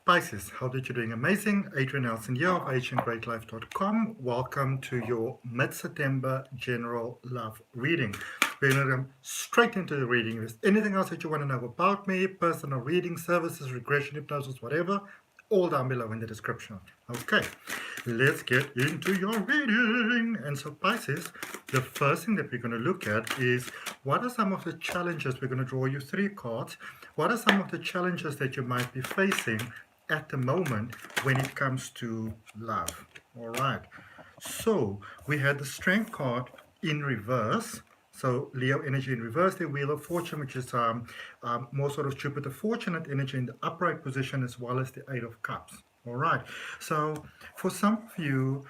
Pisces, how did you doing? Amazing. Adrian Nelson here of AHNGreatLife.com. Welcome to your mid-September general love reading. We're going to go straight into the reading. If there's anything else that you want to know about me, personal reading, services, regression, hypnosis, whatever, all down below in the description. Okay, let's get into your reading. And so Pisces, the first thing that we're going to look at is what are some of the challenges. We're going to draw you 3 cards. What are some of the challenges that you might be facing at the moment when it comes to love? All right, so we had the Strength card in reverse. So Leo energy in reverse, the Wheel of Fortune, which is more sort of Jupiter fortunate energy in the upright position, as well as the 8 of Cups. All right, so for some of you,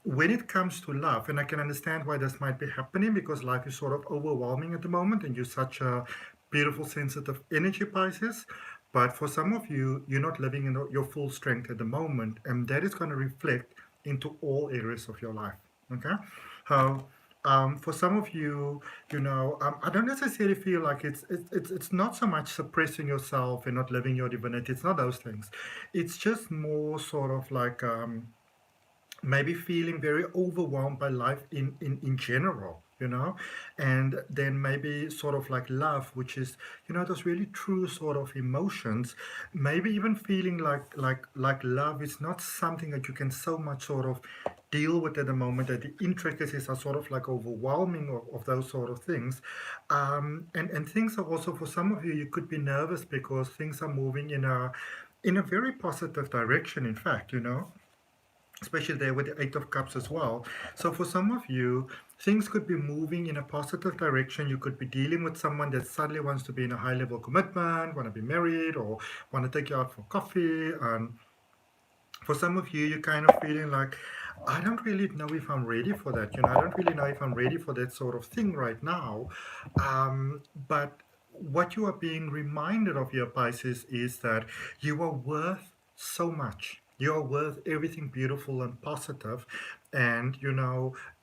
when it comes to love, and I can understand why this might be happening, because life is sort of overwhelming at the moment and you're such a beautiful, sensitive energy, Pisces. But for some of you, you're not living in your full strength at the moment, and that is going to reflect into all areas of your life. Okay, so for some of you, I don't necessarily feel like it's not so much suppressing yourself and not living your divinity. It's not those things. It's just more sort of like maybe feeling very overwhelmed by life in general, and then maybe sort of like love, which is, those really true sort of emotions, maybe even feeling like love is not something that you can so much sort of deal with at the moment, that the intricacies are sort of like overwhelming of those sort of things. And things are also, for some of you, you could be nervous because things are moving in a very positive direction, in fact, especially there with the 8 of Cups as well. So for some of you, things could be moving in a positive direction. You could be dealing with someone that suddenly wants to be in a high-level commitment, want to be married, or want to take you out for coffee. And for some of you, you're kind of feeling like, I don't really know if I'm ready for that. I don't really know if I'm ready for that sort of thing right now. But what you are being reminded of here, Pisces, is that you are worth so much. You are worth everything beautiful and positive, and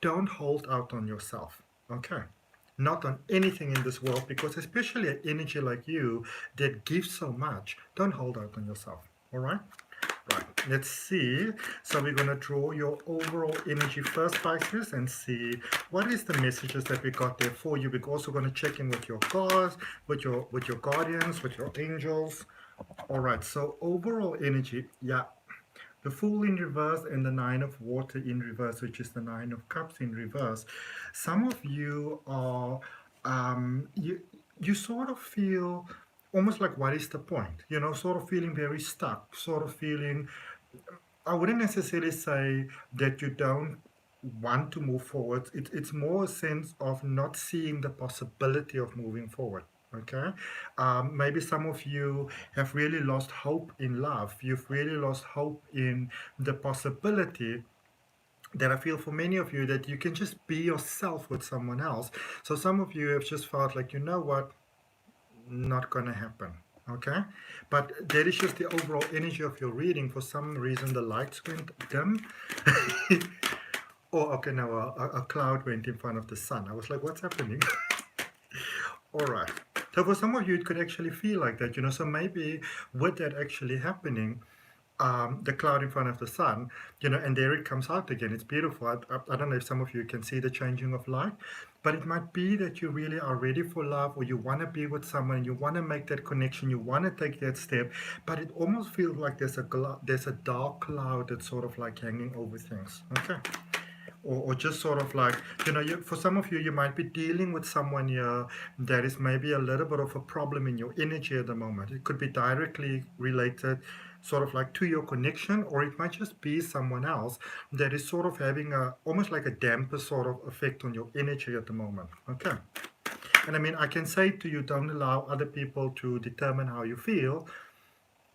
don't hold out on yourself. Okay, not on anything in this world, because especially an energy like you that gives so much, don't hold out on yourself. All right. Right, let's see. So we're going to draw your overall energy first, Pisces, and see what is the messages that we got there for you. We're also going to check in with your cards, with your guardians, with your angels. All right, so overall energy, yeah. The Fool in reverse and the 9 of Water in reverse, which is the 9 of Cups in reverse. Some of you are, you sort of feel almost like, what is the point? Sort of feeling very stuck, sort of feeling, I wouldn't necessarily say that you don't want to move forward. It's more a sense of not seeing the possibility of moving forward. Okay, maybe some of you have really lost hope in love. You've really lost hope in the possibility that I feel for many of you, that you can just be yourself with someone else. So some of you have just felt like, what, not gonna happen. Okay, but that is just the overall energy of your reading. For some reason the lights went dim. Oh, okay, now a cloud went in front of the sun. I was like, what's happening? All right, so for some of you it could actually feel like that, so maybe with that actually happening, the cloud in front of the sun, and there it comes out again. It's beautiful. I don't know if some of you can see the changing of light, but it might be that you really are ready for love, or you want to be with someone, you want to make that connection, you want to take that step, but it almost feels like there's a dark cloud that's sort of like hanging over things. Okay. Or just sort of like, for some of you, you might be dealing with someone here that is maybe a little bit of a problem in your energy at the moment. It could be directly related sort of like to your connection, or it might just be someone else that is sort of having almost like a damper sort of effect on your energy at the moment. Okay. And I mean, I can say to you, don't allow other people to determine how you feel.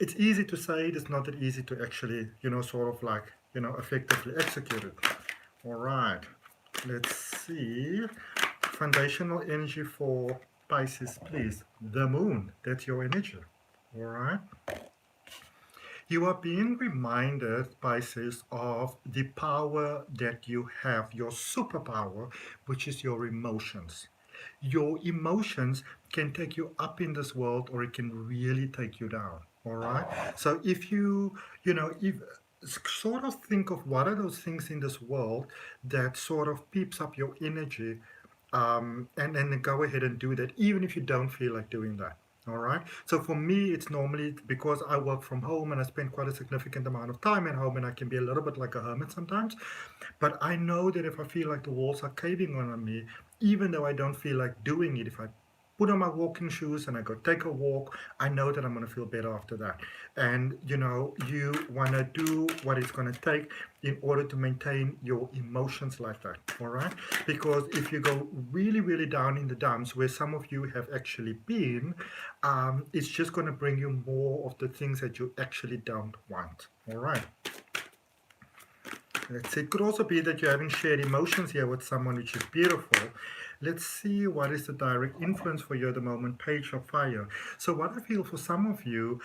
It's easy to say it, it's not that easy to actually, sort of like, effectively execute it. All right, let's see. Foundational energy for Pisces, please. The Moon, that's your energy. All right. You are being reminded, Pisces, of the power that you have, your superpower, which is your emotions. Your emotions can take you up in this world, or it can really take you down. All right. So if if sort of think of what are those things in this world that sort of peeps up your energy, and then go ahead and do that, even if you don't feel like doing that. All right. So for me, it's normally because I work from home and I spend quite a significant amount of time at home, and I can be a little bit like a hermit sometimes. But I know that if I feel like the walls are caving in on me, even though I don't feel like doing it, if I put on my walking shoes and I go take a walk, I know that I'm going to feel better after that. And you want to do what it's going to take in order to maintain your emotions like that. All right. Because if you go really, really down in the dumps, where some of you have actually been, it's just going to bring you more of the things that you actually don't want. All right. Let's see. It could also be that you're having shared emotions here with someone, which is beautiful. Let's see what is the direct influence for you at the moment. Page of Fire. So what I feel for some of you,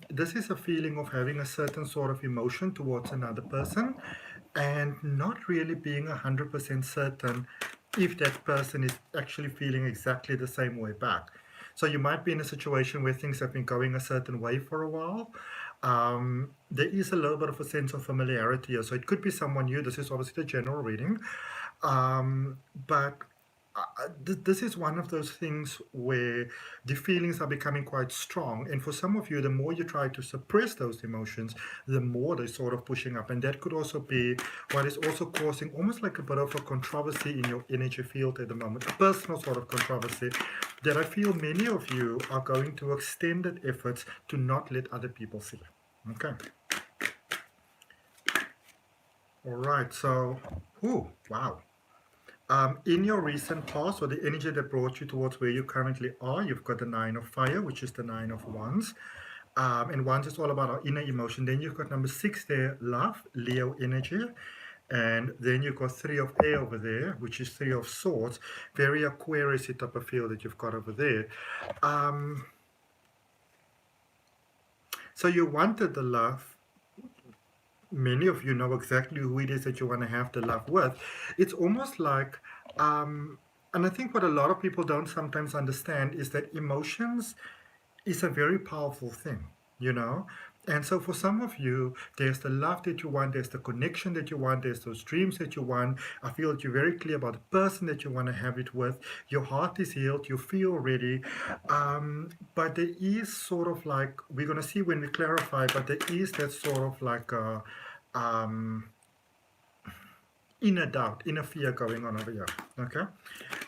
this is a feeling of having a certain sort of emotion towards another person and not really being 100% certain if that person is actually feeling exactly the same way back. So you might be in a situation where things have been going a certain way for a while. There is a little bit of a sense of familiarity here. So it could be someone new. This is obviously the general reading. But this is one of those things where the feelings are becoming quite strong. And for some of you, the more you try to suppress those emotions, the more they're sort of pushing up. And that could also be what is also causing almost like a bit of a controversy in your energy field at the moment, a personal sort of controversy that I feel many of you are going to extended efforts to not let other people see. Okay. All right. So, wow. In your recent past, or the energy that brought you towards where you currently are, you've got the Nine of Fire, which is the Nine of Wands. And Wands is all about our inner emotion. Then you've got number 6 there, Love, Leo energy. And then you've got 3 of Air over there, which is 3 of Swords. Very Aquarius type of feel that you've got over there. So you wanted the love. Many of you know exactly who it is that you want to have the love with. It's almost like, and I think what a lot of people don't sometimes understand is that emotions is a very powerful thing, And so for some of you, there's the love that you want, there's the connection that you want, there's those dreams that you want. I feel that you're very clear about the person that you want to have it with. Your heart is healed, you feel ready. But there is sort of like, we're going to see when we clarify, but there is that sort of like a inner doubt, inner fear going on over here. Okay,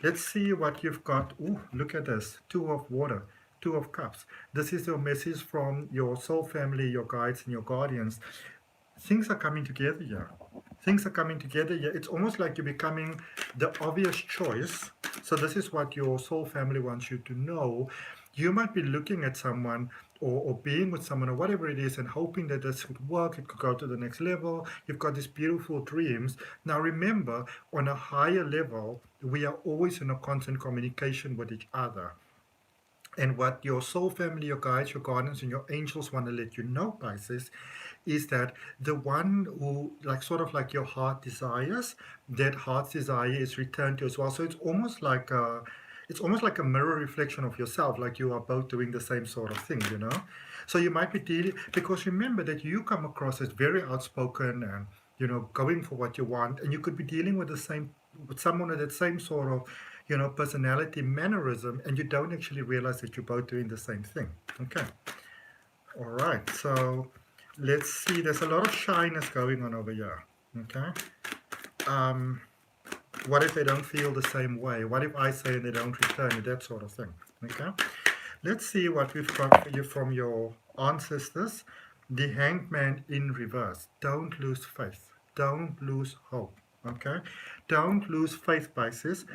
let's see what you've got. Ooh, look at this. 2 of Water, 2 of Cups. This is your message from your soul family, your guides and your guardians. Things are coming together here. Things are coming together here. It's almost like you're becoming the obvious choice. So this is what your soul family wants you to know. You might be looking at someone or being with someone or whatever it is and hoping that this would work, it could go to the next level. You've got these beautiful dreams. Now remember, on a higher level, we are always in a constant communication with each other. And what your soul family, your guides, your guardians, and your angels want to let you know, Pisces, is that the one who, like sort of like your heart desires, that heart's desire is returned to you as well. So it's almost like a mirror reflection of yourself, like you are both doing the same sort of thing, So you might be dealing, because remember that you come across as very outspoken and, going for what you want, and you could be dealing with someone with that same sort of, personality, mannerism, and you don't actually realize that you're both doing the same thing. Okay. All right. So let's see. There's a lot of shyness going on over here. Okay. What if they don't feel the same way? What if I say and they don't return? That sort of thing. Okay. Let's see what we've got for you from your ancestors. The Hanged Man in reverse. Don't lose faith. Don't lose hope. Okay. Don't lose faith, Pisces.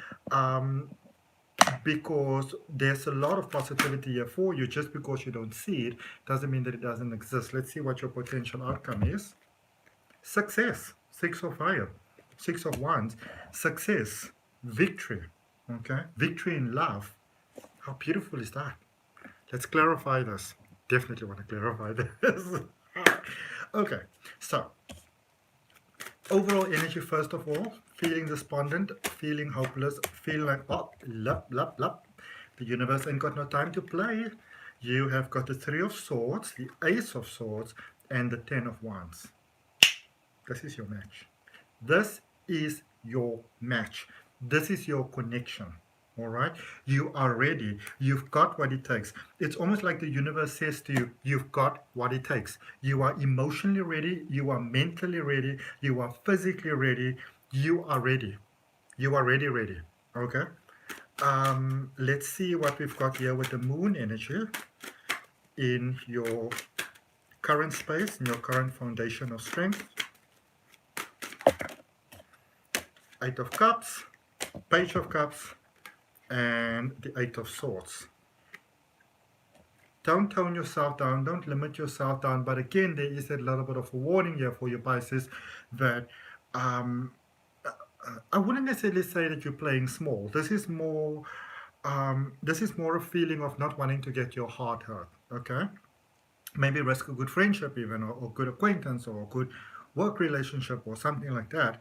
Because there's a lot of positivity here for you. Just because you don't see it doesn't mean that it doesn't exist. Let's see what your potential outcome is. Success. 6 of Fire. 6 of Wands. Success. Victory. Okay. Victory in love. How beautiful is that? Let's clarify this. Definitely want to clarify this. Okay. So, overall energy, first of all, feeling despondent, feeling hopeless, feeling like, the universe ain't got no time to play. you have got the Three of Swords, the Ace of Swords, and the Ten of Wands. This is your match. This is your match. This is your connection. All right? You are ready. You've got what it takes. It's almost like the universe says to you, you've got what it takes. You are emotionally ready. You are mentally ready. You are physically ready. You are ready. You are ready, ready. Okay? Let's see what we've got here with the moon energy in your current space, in your current foundation of strength. Eight of Cups, Page of Cups, and the Eight of Swords. Don't tone yourself down, don't limit yourself down, but again, there is a little bit of a warning here for you, Pisces, that I wouldn't necessarily say that you're playing small. This is more a feeling of not wanting to get your heart hurt, okay? Maybe risk a good friendship even, or good acquaintance, or a good work relationship, or something like that.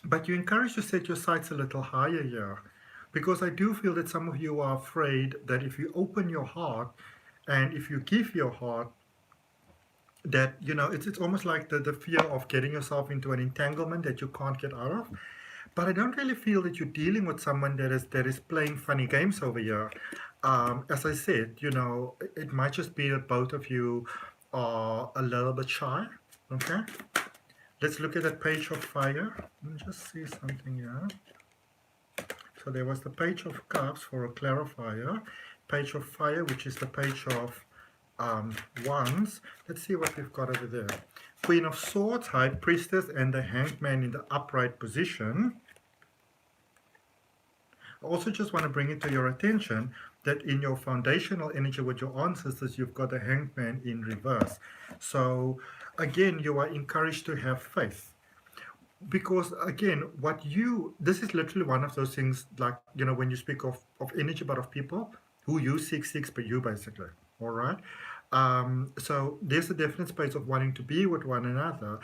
But you're encouraged to set your sights a little higher here, because I do feel that some of you are afraid that if you open your heart and if you give your heart, that, you know, it's almost like the fear of getting yourself into an entanglement that you can't get out of. But I don't really feel that you're dealing with someone that is playing funny games over here. As I said, you know, it might just be that both of you are a little bit shy. Okay, let's look at that Page of Fire. Let me just see something here. So there was the Page of Cups for a clarifier, Page of Fire, which is the Page of Wands. Let's see what we've got over there. Queen of Swords, High Priestess, and the Hanged Man in the upright position. I also just want to bring it to your attention that in your foundational energy with your ancestors, you've got the Hanged Man in reverse. So again, you are encouraged to have faith. Because again, this is literally one of those things, like, you know, when you speak of energy, but of people who use 6 for you, basically. All right. So there's a definite space of wanting to be with one another,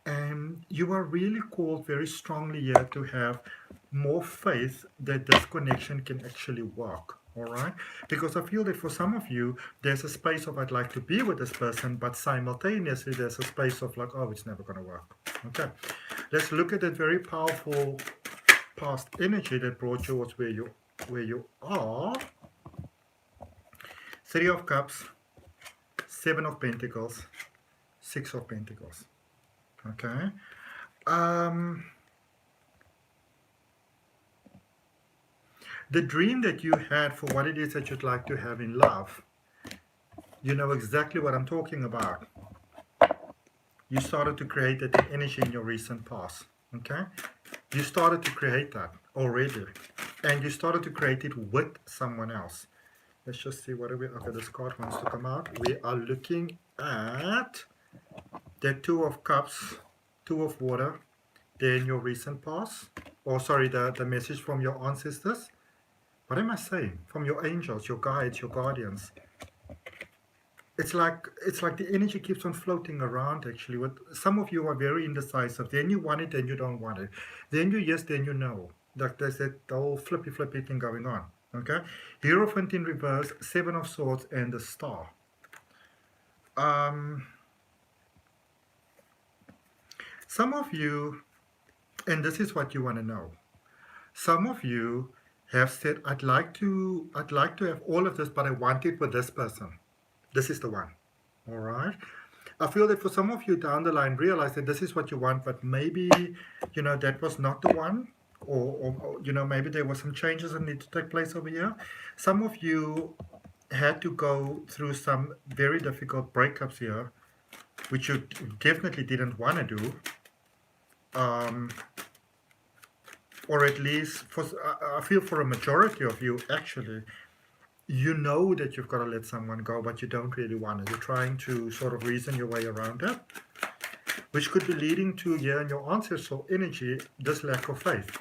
and you are really called very strongly here to have more faith that this connection can actually work. All right, because I feel that for some of you, there's a space of I'd like to be with this person, but simultaneously there's a space of like, oh, it's never going to work. Okay, let's look at that very powerful past energy that brought you towards where you are. Three of Cups, Seven of Pentacles, Six of Pentacles. Okay. The dream that you had for what it is that you'd like to have in love, you know exactly what I'm talking about. You started to create that energy in your recent past. Okay. You started to create that already, and you started to create it with someone else. Let's just see what we. Okay, this card wants to come out. We are looking at the Two of Cups, Two of Water, then your recent past, or sorry, the message from your ancestors. What am I saying? From your angels, your guides, your guardians. It's like the energy keeps on floating around. Actually, with some of you are very indecisive. Then you want it, then you don't want it. Then you yes, then you no. Like there's that whole flippy thing going on. Okay, Hierophant in reverse, Seven of Swords, and the Star. Some of you, and this is what you want to know. Some of you have said, I'd like to have all of this, but I want it with this person. This is the one. All right. I feel that for some of you down the line, realize that this is what you want, but maybe, you know, that was not the one. Or you know, maybe there were some changes that need to take place over here. Some of you had to go through some very difficult breakups here, which you definitely didn't want to do. Or at least, I feel for a majority of you, actually, you know that you've got to let someone go, but you don't really want it. You're trying to sort of reason your way around it, which could be leading to, here in your ancestral energy, this lack of faith.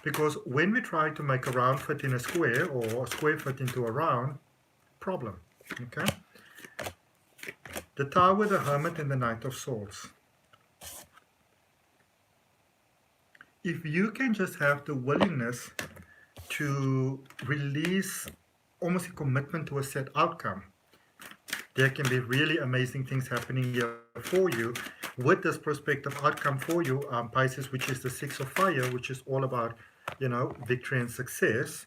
Because when we try to make a round fit in a square, or a square fit into a round, problem. Okay? The Tower, the Hermit, and the Knight of Swords. If you can just have the willingness to release almost a commitment to a set outcome. There can be really amazing things happening here for you with this prospective outcome for you, Pisces, which is the Six of Fire, which is all about, victory and success.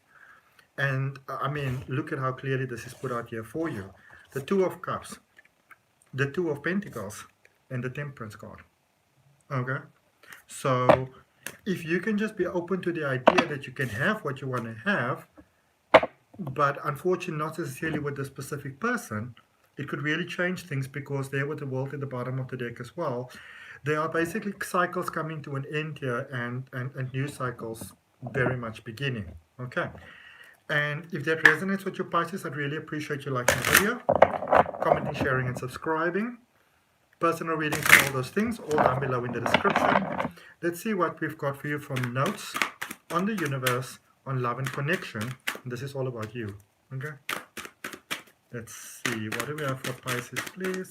And I mean, look at how clearly this is put out here for you. The Two of Cups, the Two of Pentacles, and the Temperance card. Okay? So if you can just be open to the idea that you can have what you want to have, but unfortunately not necessarily with the specific person, it could really change things, because there with the World at the bottom of the deck as well, there are basically cycles coming to an end here, and new cycles very much beginning. Okay, and if that resonates with your Pisces, I'd really appreciate you liking the video, commenting, sharing, and subscribing. Personal readings and all those things, all down below in the description. Let's see what we've got for you from notes on the universe, on love and connection. This is all about you. Okay, let's see, what do we have for Pisces, please?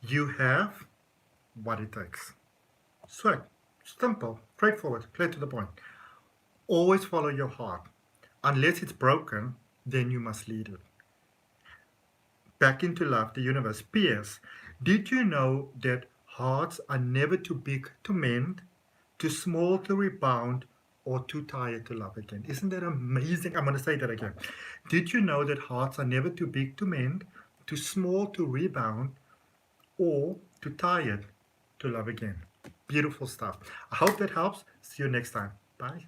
You have what it takes. Sweet, simple, straightforward, clear to the point. Always follow your heart. Unless it's broken, then you must lead it. Back into love, the universe. P.S. Did you know that hearts are never too big to mend, too small to rebound, or too tired to love again? Isn't that amazing? I'm going to say that again. Did you know that hearts are never too big to mend, too small to rebound, or too tired to love again? Beautiful stuff. I hope that helps. See you next time. Bye.